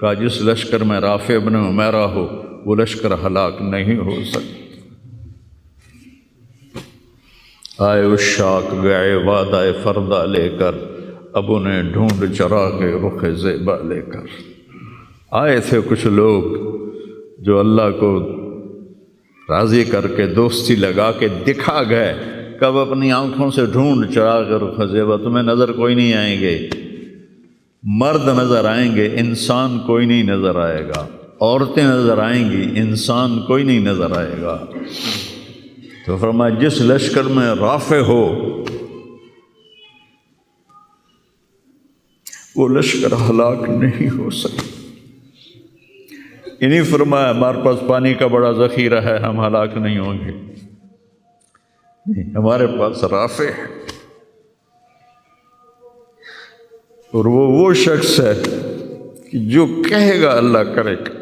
[SPEAKER 1] کہا جس لشکر میں رافع ابن عمیرہ ہو وہ لشکر ہلاک نہیں ہو سکتا۔ آئے اشاق گئے وعدہ فردہ لے کر، اب انہیں ڈھونڈ چرا کے رخ زیبا لے کر۔ آئے تھے کچھ لوگ جو اللہ کو راضی کر کے دوستی لگا کے دکھا گئے، کب اپنی آنکھوں سے ڈھونڈ چرا کے رخ زیبا، تمہیں نظر کوئی نہیں آئیں گے، مرد نظر آئیں گے، انسان کوئی نہیں نظر آئے گا، عورتیں نظر آئیں گی، انسان کوئی نہیں نظر آئے گا۔ تو فرمایا جس لشکر میں رافع ہو وہ لشکر ہلاک نہیں ہو سکتا۔ انہیں فرمایا ہمارے پاس پانی کا بڑا ذخیرہ ہے، ہم ہلاک نہیں ہوں گے، نہیں، ہمارے پاس رافع ہے، اور وہ شخص ہے کہ جو کہے گا اللہ کرے گا۔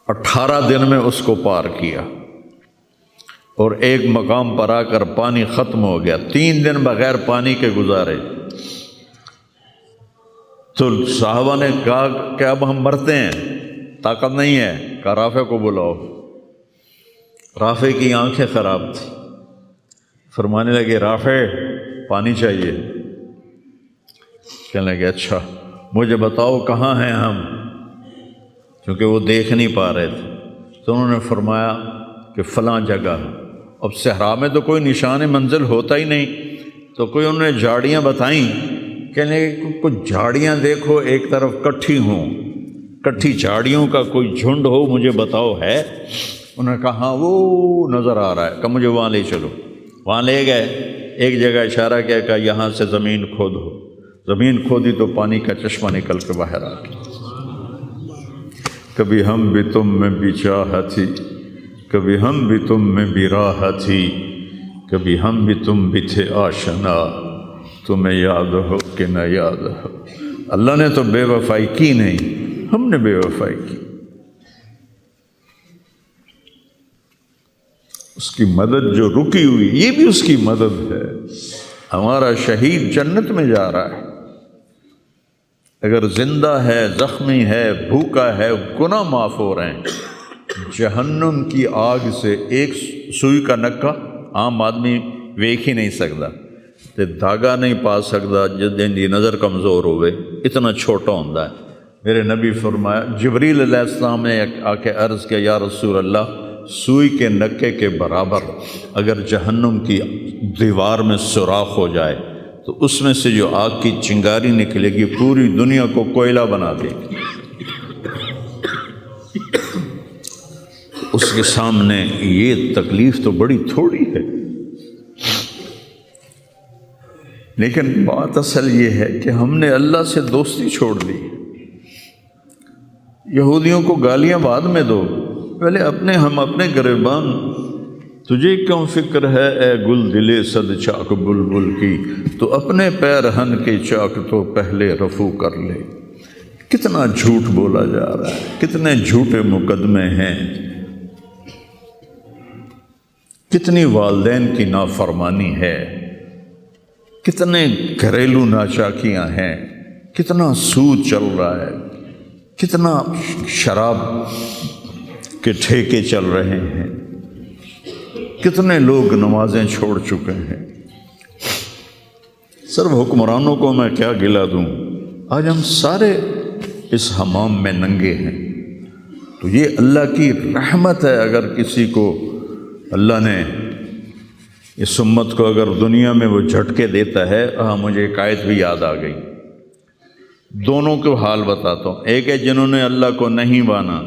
[SPEAKER 1] 18 دن میں اس کو پار کیا، اور ایک مقام پر آ کر پانی ختم ہو گیا، 3 دن بغیر پانی کے گزارے۔ تو صحابہ نے کہا کہ اب ہم مرتے ہیں، طاقت نہیں ہے، کہا رافع کو بلاؤ۔ رافع کی آنکھیں خراب تھیں، فرمانے لگے رافع پانی چاہیے، کہنے لگے اچھا مجھے بتاؤ کہاں ہیں ہم، کیونکہ وہ دیکھ نہیں پا رہے تھے۔ تو انہوں نے فرمایا کہ فلاں جگہ۔ اب صحرا میں تو کوئی نشان منزل ہوتا ہی نہیں، تو کوئی انہوں نے جھاڑیاں بتائیں، کہنے لگے کچھ جھاڑیاں دیکھو ایک طرف کٹھی ہوں، کٹھی جھاڑیوں کا کوئی جھنڈ ہو، مجھے بتاؤ ہے؟ انہوں نے کہا ہاں وہ نظر آ رہا ہے، کہ مجھے وہاں لے چلو۔ وہاں لے گئے، ایک جگہ اشارہ کیا کہ یہاں سے زمین کھودو، زمین کھودی تو پانی کا چشمہ نکل کے باہر آ گیا۔ کبھی ہم بھی تم میں بھی چاہت تھی، کبھی ہم بھی تم میں بھی راہ تھی، کبھی ہم بھی تم بھی تھے آشنا، تمہیں یاد ہو کہ نہ یاد ہو۔ اللہ نے تو بے وفائی کی نہیں، ہم نے بے وفائی کی۔ اس کی مدد جو رکی ہوئی، یہ بھی اس کی مدد ہے۔ ہمارا شہید جنت میں جا رہا ہے، اگر زندہ ہے، زخمی ہے، بھوکا ہے، گناہ معاف ہو رہے ہیں۔ جہنم کی آگ سے ایک سوئی کا نکا عام آدمی ویکھ ہی نہیں سکتا، تے دھاگا نہیں پا سکتا، جدیں دی نظر کمزور ہوئے، اتنا چھوٹا ہوتا ہے۔ میرے نبی فرمایا، جبریل علیہ السلام نے آ کے عرض کیا یا رسول اللہ، سوئی کے نکے کے برابر اگر جہنم کی دیوار میں سوراخ ہو جائے تو اس میں سے جو آگ کی چنگاری نکلے گی پوری دنیا کو کوئلہ بنا دے گی۔ اس کے سامنے یہ تکلیف تو بڑی تھوڑی ہے، لیکن بات اصل یہ ہے کہ ہم نے اللہ سے دوستی چھوڑ دی۔ یہودیوں کو گالیاں بعد میں دو، پہلے ہم اپنے گریبان۔ تجھے کیوں فکر ہے اے گل دلے صد چاک بلبل کی، تو اپنے پیرہن کے چاک تو پہلے رفو کر لے۔ کتنا جھوٹ بولا جا رہا ہے، کتنے جھوٹے مقدمے ہیں، کتنی والدین کی نافرمانی ہے، کتنے گھریلو ناچاکیاں ہیں، کتنا سود چل رہا ہے، کتنا شراب کے ٹھیکے چل رہے ہیں، کتنے لوگ نمازیں چھوڑ چکے ہیں۔ صرف حکمرانوں کو میں کیا گلہ دوں، آج ہم سارے اس حمام میں ننگے ہیں۔ تو یہ اللہ کی رحمت ہے، اگر کسی کو اللہ نے اس امت کو اگر دنیا میں وہ جھٹکے دیتا ہے۔ مجھے ایک آیت بھی یاد آ گئی، دونوں کو حال بتاتا ہوں۔ ایک ہے جنہوں نے اللہ کو نہیں مانا،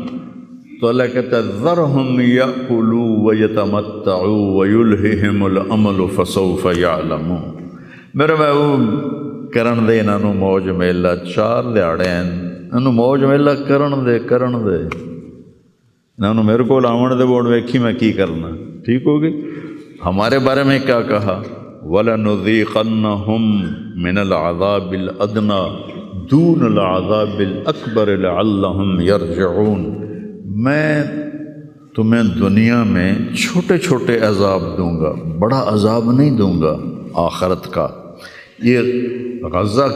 [SPEAKER 1] تو اللہ کہتا ہے ذرہم یأکلوا ویتمتعوا ویلہہم الامل فسوف یعلمون۔ میرے محبوب کرن دے انہاں نوں موج میلا، 4 دہاڑے انہاں نوں موج میلا کرن دے انہاں نوں میرے کول آون دے، بوڑ ویکھی میں کی کرنا، ٹھیک ہوگی۔ ہمارے بارے میں کیا کہا، وَلَنُذِيقَنَّهُم مِّنَ الْعَذَابِ الْأَدْنَىٰ دُونَ الْعَذَابِ الْأَكْبَرِ لَعَلَّهُمْ يَرْجِعُونَ۔ میں تمہیں دنیا میں چھوٹے چھوٹے عذاب دوں گا، بڑا عذاب نہیں دوں گا آخرت کا۔ یہ غزہ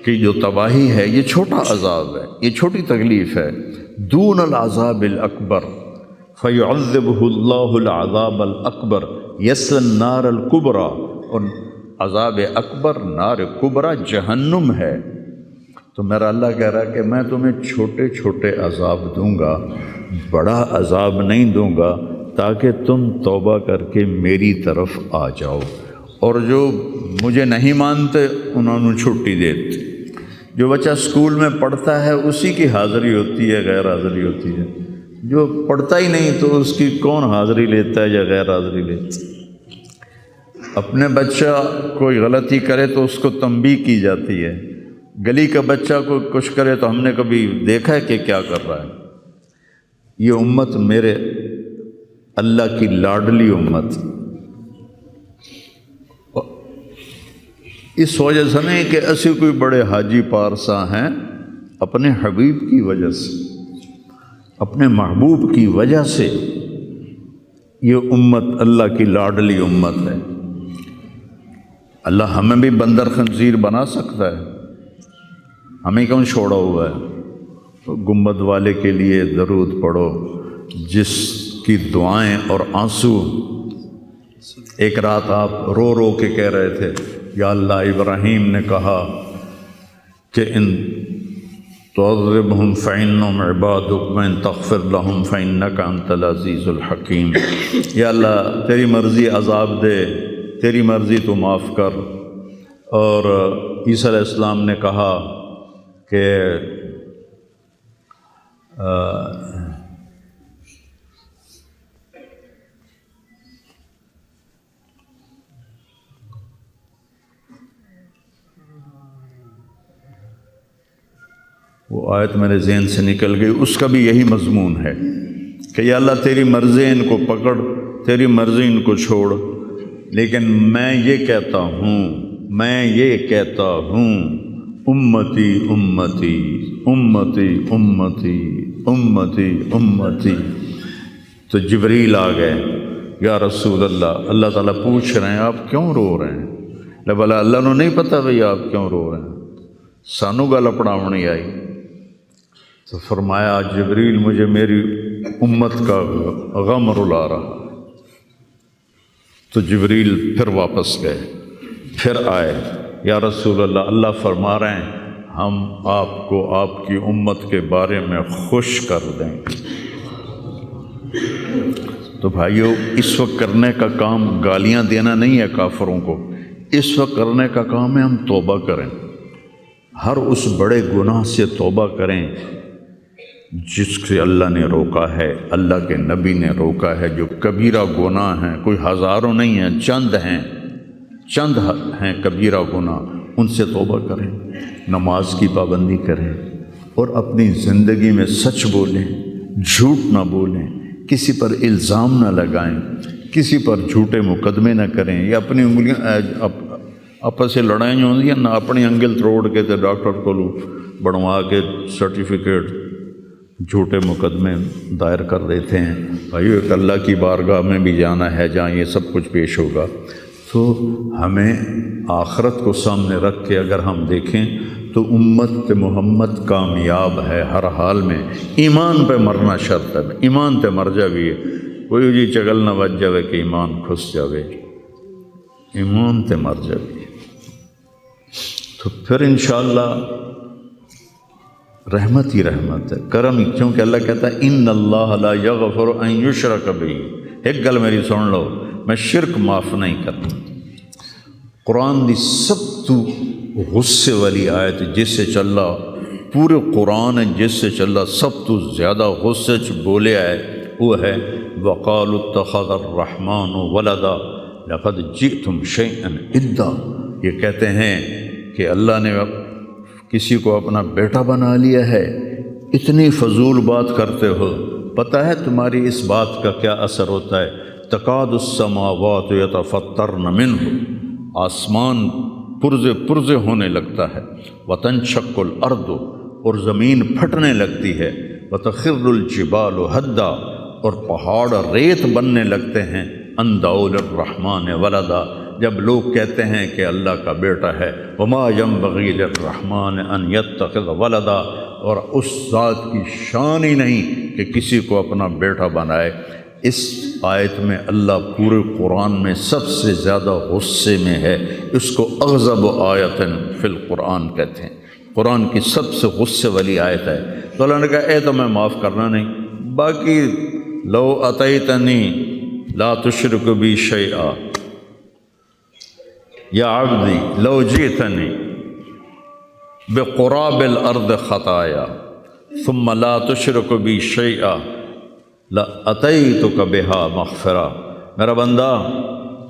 [SPEAKER 1] کی جو تباہی ہے، یہ چھوٹا عذاب ہے، یہ چھوٹی تکلیف ہے، دون العذاب الاکبر فیعذبہ اللہ العذاب الاکبر یصلی النار الکبریٰ، اور عذاب اکبر نار کبریٰ جہنم ہے۔ تو میرا اللہ کہہ رہا ہے کہ میں تمہیں چھوٹے چھوٹے عذاب دوں گا، بڑا عذاب نہیں دوں گا، تاکہ تم توبہ کر کے میری طرف آ جاؤ، اور جو مجھے نہیں مانتے انہوں نے چھٹی دیتے۔ جو بچہ اسکول میں پڑھتا ہے اسی کی حاضری ہوتی ہے، غیر حاضری ہوتی ہے۔ جو پڑھتا ہی نہیں تو اس کی کون حاضری لیتا ہے یا غیر حاضری لیتا ہے؟ اپنے بچہ کوئی غلطی کرے تو اس کو تنبیہ کی جاتی ہے، گلی کا بچہ کوئی کچھ کرے تو ہم نے کبھی دیکھا ہے کہ کیا کر رہا ہے؟ یہ امت میرے اللہ کی لاڈلی امت، اس وجہ سے نہیں کہ ایسے کوئی بڑے حاجی پارسا ہیں، اپنے حبیب کی وجہ سے، اپنے محبوب کی وجہ سے یہ امت اللہ کی لاڈلی امت ہے۔ اللہ ہمیں بھی بندر خنزیر بنا سکتا ہے، ہمیں کیوں چھوڑا ہوا ہے؟ تو گنبد والے کے لیے درود پڑھو، جس کی دعائیں اور آنسو، ایک رات آپ رو رو کے کہہ رہے تھے یا اللہ، ابراہیم نے کہا کہ ان تعذبہم فإنہم عبادک وإن تغفر لہم فإنک انت العزیز الحکیم۔ یا اللہ تیری مرضی عذاب دے، تیری مرضی تو معاف کر۔ اور عیسیٰ علیہ السلام نے کہا کہ وہ آیت میرے ذہن سے نکل گئی، اس کا بھی یہی مضمون ہے کہ یا اللہ تیری مرضی ان کو پکڑ، تیری مرضی ان کو چھوڑ، لیکن میں یہ کہتا ہوں امتی امتی امتی امتی امتی امتی۔ تو جبریل آ گئے، یا رسول اللہ، اللہ تعالیٰ پوچھ رہے ہیں آپ کیوں رو رہے ہیں؟ بھلا اللہ نو نہیں پتہ بھئی آپ کیوں رو رہے ہیں؟ سانو گل پڑھاونی آئی؟ تو فرمایا جبریل مجھے میری امت کا غم رلا رہا۔ تو جبریل پھر واپس گئے، پھر آئے، یا رسول اللہ، اللہ فرما رہے ہیں ہم آپ کو آپ کی امت کے بارے میں خوش کر دیں۔ تو بھائیو، اس وقت کرنے کا کام گالیاں دینا نہیں ہے کافروں کو، اس وقت کرنے کا کام ہے ہم توبہ کریں، ہر اس بڑے گناہ سے توبہ کریں جس سے اللہ نے روکا ہے، اللہ کے نبی نے روکا ہے۔ جو کبیرہ گناہ ہیں، کوئی ہزاروں نہیں ہیں، چند ہیں کبیرہ گناہ، ان سے توبہ کریں، نماز کی پابندی کریں، اور اپنی زندگی میں سچ بولیں، جھوٹ نہ بولیں، کسی پر الزام نہ لگائیں، کسی پر جھوٹے مقدمے نہ کریں، یا اپنی انگلیاں آپس سے لڑائیں ہوتی ہیں نہ، اپنی انگل توڑ کے تے ڈاکٹر کو بنوا کے سرٹیفکیٹ جھوٹے مقدمے دائر کر دیتے ہیں۔ بھائیو، ایک اللہ کی بارگاہ میں بھی جانا ہے جہاں یہ سب کچھ پیش ہوگا۔ تو ہمیں آخرت کو سامنے رکھ کے اگر ہم دیکھیں تو امت محمد کامیاب ہے ہر حال میں۔ ایمان پہ مرنا شرط ہے، ایمان تے مر جاویے، کوئی جی چگل نہ بچ جاوے کہ ایمان کھس جاوے، ایمان تے مر جاویے۔ تو پھر انشاءاللہ رحمت ہی رحمت ہے، کرم ہی، کیونکہ اللہ کہتا ہے ان اللہ لا یغفر ان یشرک بہ۔ ایک گل میری سن لو، میں شرک معاف نہیں کرتا۔ قرآن دی سب تو غصے والی آیت جس سے چلا، پورے قرآن جس سے چلا سب تو زیادہ غصے چ بولے آئے وہ ہے وَقَالُوا اتَّخَذَ الرَّحْمَنُ وَلَدًا لَقَدْ جِئْتُمْ شَيْئًا إِدًّا۔ یہ کہتے ہیں کہ اللہ نے کسی کو اپنا بیٹا بنا لیا ہے، اتنی فضول بات کرتے ہو، پتہ ہے تمہاری اس بات کا کیا اثر ہوتا ہے؟ تکاد السماوات یتفطرن منہ، آسمان پرزے ہونے لگتا ہے، وتنشق الارض، اور زمین پھٹنے لگتی ہے، وتخر الجبال ہدا، اور پہاڑ ریت بننے لگتے ہیں، ان دعوا للرحمن ولدا، جب لوگ کہتے ہیں کہ اللہ کا بیٹا ہے، وما ينبغي للرحمن ان يتخذ ولدا، اور اس ذات کی شان ہی نہیں کہ کسی کو اپنا بیٹا بنائے۔ اس آیت میں اللہ پورے قرآن میں سب سے زیادہ غصے میں ہے، اس کو اغضب آیت فی القرآن کہتے ہیں، قرآن کی سب سے غصے والی آیت ہے۔ تو اللہ نے کہا اے تو میں معاف کرنا نہیں، باقی لو اتیتنی لا تشرک بی شیئا یا عبدی لو جئتنی بقراب الارض خطایا ثم لا تشرک بی شیئا لاتیتک بہا مغفرہ۔ میرا بندہ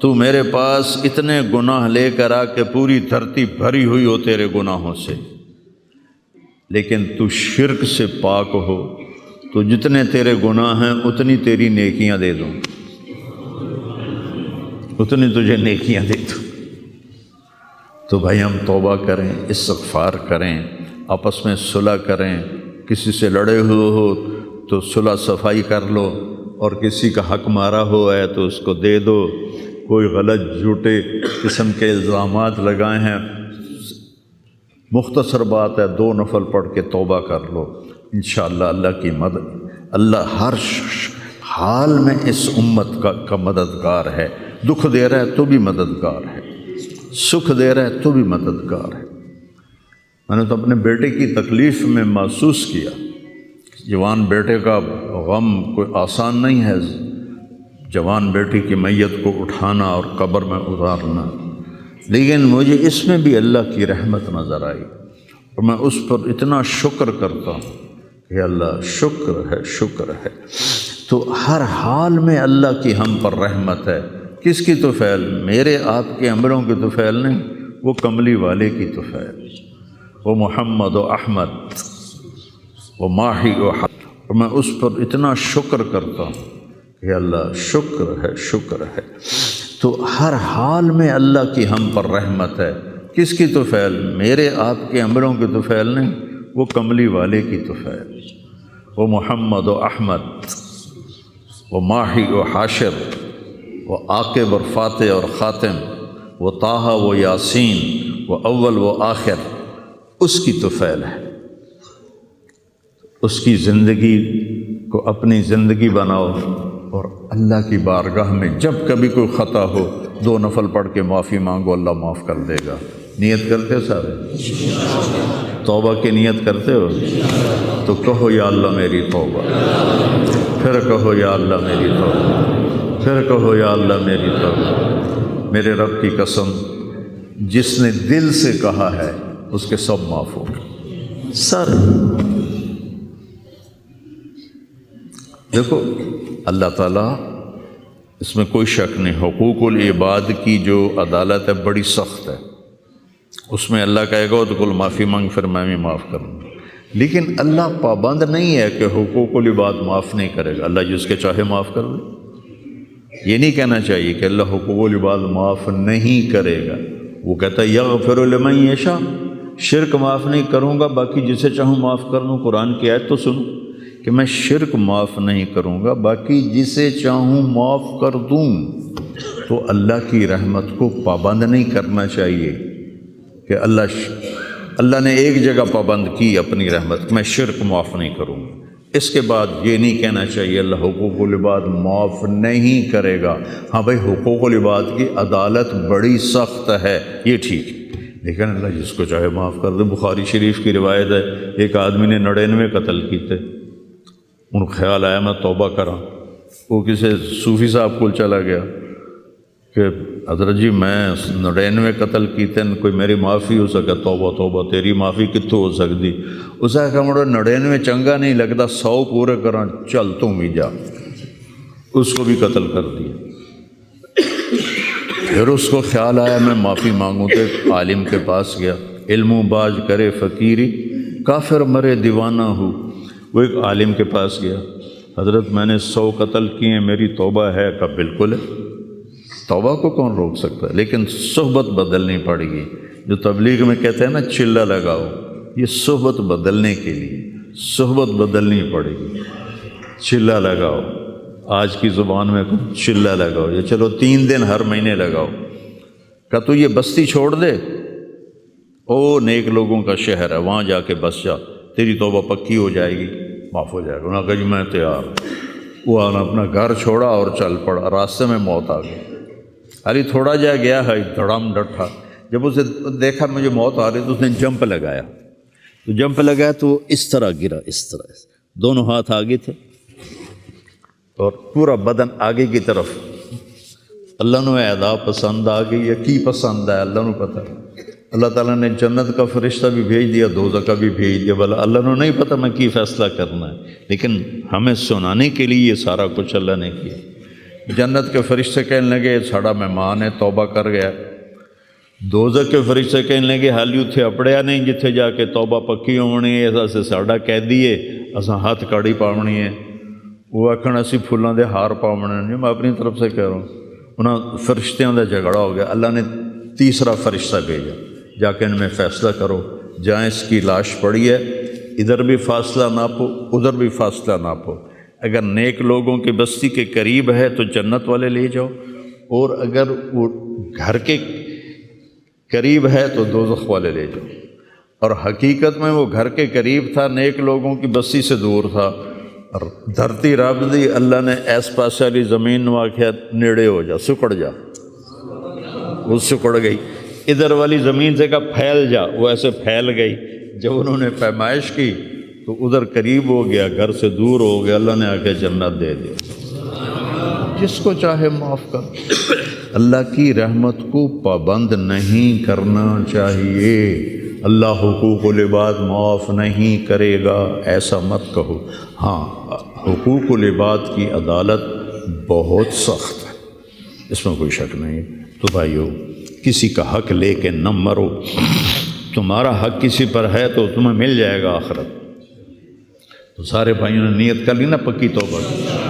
[SPEAKER 1] تو میرے پاس اتنے گناہ لے کر آ کہ پوری دھرتی بھری ہوئی ہو تیرے گناہوں سے، لیکن تو شرک سے پاک ہو تو جتنے تیرے گناہ ہیں اتنی تیری نیکیاں دے دوں، اتنی تجھے نیکیاں دے دوں۔ تو بھائی ہم توبہ کریں، استغفار کریں، آپس میں صلح کریں، کسی سے لڑے ہوئے ہو تو صلح صفائی کر لو، اور کسی کا حق مارا ہوا ہے تو اس کو دے دو، کوئی غلط جھوٹے قسم کے الزامات لگائے ہیں، مختصر بات ہے 2 نفل پڑھ کے توبہ کر لو، انشاءاللہ اللہ کی مدد، اللہ ہر حال میں اس امت کا مددگار ہے، دکھ دے رہا ہے تو بھی مددگار ہے، سکھ دے رہا ہے تو بھی مددگار ہے۔ میں نے تو اپنے بیٹے کی تکلیف میں محسوس کیا، جوان بیٹے کا غم کوئی آسان نہیں ہے، جوان بیٹی کی میت کو اٹھانا اور قبر میں اتارنا، لیکن مجھے اس میں بھی اللہ کی رحمت نظر آئی، اور میں اس پر اتنا شکر کرتا ہوں کہ اللہ شکر ہے، شکر ہے۔ تو ہر حال میں اللہ کی ہم پر رحمت ہے۔ کس کی طفیل؟ میرے آپ کے عملوں کی طفیل نہیں، وہ کملی والے کی طفیل، وہ محمد و احمد وہ ماہی و حق، اور میں اس پر اتنا شکر کرتا ہوں کہ اللہ شکر ہے، شکر ہے۔ تو ہر حال میں اللہ کی ہم پر رحمت ہے۔ کس کی طفیل؟ میرے آپ کے عملوں کی طفیل نہیں، وہ کملی والے کی طفیل، وہ محمد و احمد وہ ماہی و حاشر وہ عاقب اور فاتح اور خاتم، وہ طٰہٰ وہ یاسین، وہ اول وہ آخر، اس کی طفیل ہے۔ اس کی زندگی کو اپنی زندگی بناؤ، اور اللہ کی بارگاہ میں جب کبھی کوئی خطا ہو 2 نفل پڑھ کے معافی مانگو، اللہ معاف کر دے گا۔ نیت کرتے ہو سارے؟ توبہ کی نیت کرتے ہو؟ تو کہو یا اللہ میری توبہ، پھر کہو یا اللہ میری توبہ، پھر کہو یا اللہ میری توبہ۔ میرے رب کی قسم، جس نے دل سے کہا ہے اس کے سب معاف ہو گئے سر۔ دیکھو اللہ تعالیٰ، اس میں کوئی شک نہیں، حقوق العباد کی جو عدالت ہے بڑی سخت ہے، اس میں اللہ کہے گا تو کل معافی مانگ، پھر میں بھی معاف کروں گا، لیکن اللہ پابند نہیں ہے کہ حقوق العباد معاف نہیں کرے گا، اللہ جس کے چاہے معاف کر دے۔ یہ نہیں کہنا چاہیے کہ اللہ حقوق العباد معاف نہیں کرے گا، وہ کہتا ہے یغفر لمن یشاء، شرک معاف نہیں کروں گا، باقی جسے چاہوں معاف کر دوں۔ قرآن کی آیت تو سنو کہ میں شرک معاف نہیں کروں گا، باقی جسے چاہوں معاف کر دوں۔ تو اللہ کی رحمت کو پابند نہیں کرنا چاہیے کہ اللہ نے ایک جگہ پابند کی اپنی رحمت، میں شرک معاف نہیں کروں گا، اس کے بعد یہ نہیں کہنا چاہیے اللہ حقوق العباد معاف نہیں کرے گا۔ ہاں بھائی، حقوق العباد کی عدالت بڑی سخت ہے، یہ ٹھیک ہے، لیکن اللہ جس کو چاہے معاف کر دے۔ بخاری شریف کی روایت ہے، ایک آدمی نے 99 قتل کیے تھے، ان کو خیال آیا میں توبہ کراں، وہ کسی صوفی صاحب کو چلا گیا کہ حضرت جی میں 99 قتل کیتے ہیں، کوئی میری معافی ہو سکے؟ توبہ توبہ، تیری معافی کتوں ہو سکتی؟ اس نے کہا مڑا 99 چنگا نہیں لگتا، 100 پورے کراں، چل تم بھی جا۔ اس کو بھی قتل کر دیا۔ پھر اس کو خیال آیا میں معافی مانگوں، تو ایک عالم کے پاس گیا، علم و باز کرے فقیری، کافر مرے دیوانہ ہو۔ وہ ایک عالم کے پاس گیا، حضرت میں نے 100 قتل کیے ہیں، میری توبہ ہے؟ کہا بالکل ہے، توبہ کو کون روک سکتا ہے، لیکن صحبت بدلنی پڑے گی۔ جو تبلیغ میں کہتے ہیں نا چلہ لگاؤ، یہ صحبت بدلنے کے لیے صحبت بدلنی پڑے گی۔ چلہ لگاؤ، آج کی زبان میں چلہ لگاؤ، یا چلو 3 دن ہر مہینے لگاؤ۔ کہ تو یہ بستی چھوڑ دے، او نیک لوگوں کا شہر ہے، وہاں جا کے بس جا، تیری توبہ پکی ہو جائے گی، معاف ہو جائے گا۔ انہوں نے کہا جی میں تیار۔ وہ اپنا گھر چھوڑا اور چل پڑا، راستے میں موت آ گئی۔ علی تھوڑا جا گیا ہے، دھڑام ڈٹھا، جب اسے دیکھا مجھے موت آ رہی تو اس نے جمپ لگایا، تو جمپ لگایا تو اس طرح گرا، اس طرح، دونوں ہاتھ آگے تھے اور پورا بدن آگے کی طرف۔ اللہ نو ادا پسند آ گئی ہے، کی پسند ہے اللہ نو پتہ۔ اللہ تعالیٰ نے جنت کا فرشتہ بھی بھیج دیا، دوزخ کا بھی بھیج دیا، بھلا اللہ نو نہیں پتہ میں کی فیصلہ کرنا ہے، لیکن ہمیں سنانے کے لیے یہ سارا کچھ اللہ نے کیا۔ جنت کے فرشتے کہنے لگے ساڑا مہمان ہے، توبہ کر گیا۔ دوزخ کے فرشتے کہنے لگے حالی اتھے اپڑیا نہیں جتھے جا کے توبہ پکی ہونی ہے، ایسا سے ساڑا قیدی ہے، اساں ہاتھ کاڑی پاونی ہے۔ وہ آکھن اسی پھولاں دے ہار پاونے ہیں، میں اپنی طرف سے کہہ رہا ہوں۔ انہاں فرشتیاں دا جھگڑا ہو گیا، اللہ نے تیسرا فرشتہ بھیجا، جا کے ان میں فیصلہ کرو، جہاں اس کی لاش پڑی ہے ادھر بھی فاصلہ ناپو، ادھر بھی فاصلہ ناپو۔ اگر نیک لوگوں کی بستی کے قریب ہے تو جنت والے لے جاؤ، اور اگر وہ گھر کے قریب ہے تو دوزخ والے لے جاؤ۔ اور حقیقت میں وہ گھر کے قریب تھا، نیک لوگوں کی بستی سے دور تھا۔ اور دھرتی رب دی، اللہ نے ایس پاسے والی زمین نو آکھیا نیڑے ہو جا، سکڑ جا، وہ سکڑ گئی۔ ادھر والی زمین سے کہا پھیل جا، وہ ایسے پھیل گئی۔ جب انہوں نے پیمائش کی تو ادھر قریب ہو گیا، گھر سے دور ہو گیا، اللہ نے آکے جنت دے دی، جس کو چاہے معاف کر۔ اللہ کی رحمت کو پابند نہیں کرنا چاہیے۔ اللہ حقوق العباد معاف نہیں کرے گا ایسا مت کہو۔ ہاں، حقوق العباد کی عدالت بہت سخت ہے، اس میں کوئی شک نہیں۔ تو بھائیو، کسی کا حق لے کے نہ مرو، تمہارا حق کسی پر ہے تو تمہیں مل جائے گا آخرت۔ تو سارے بھائیوں نے نیت کر لی نا پکی توبہ،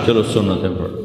[SPEAKER 1] چلو سنتیں پڑھو۔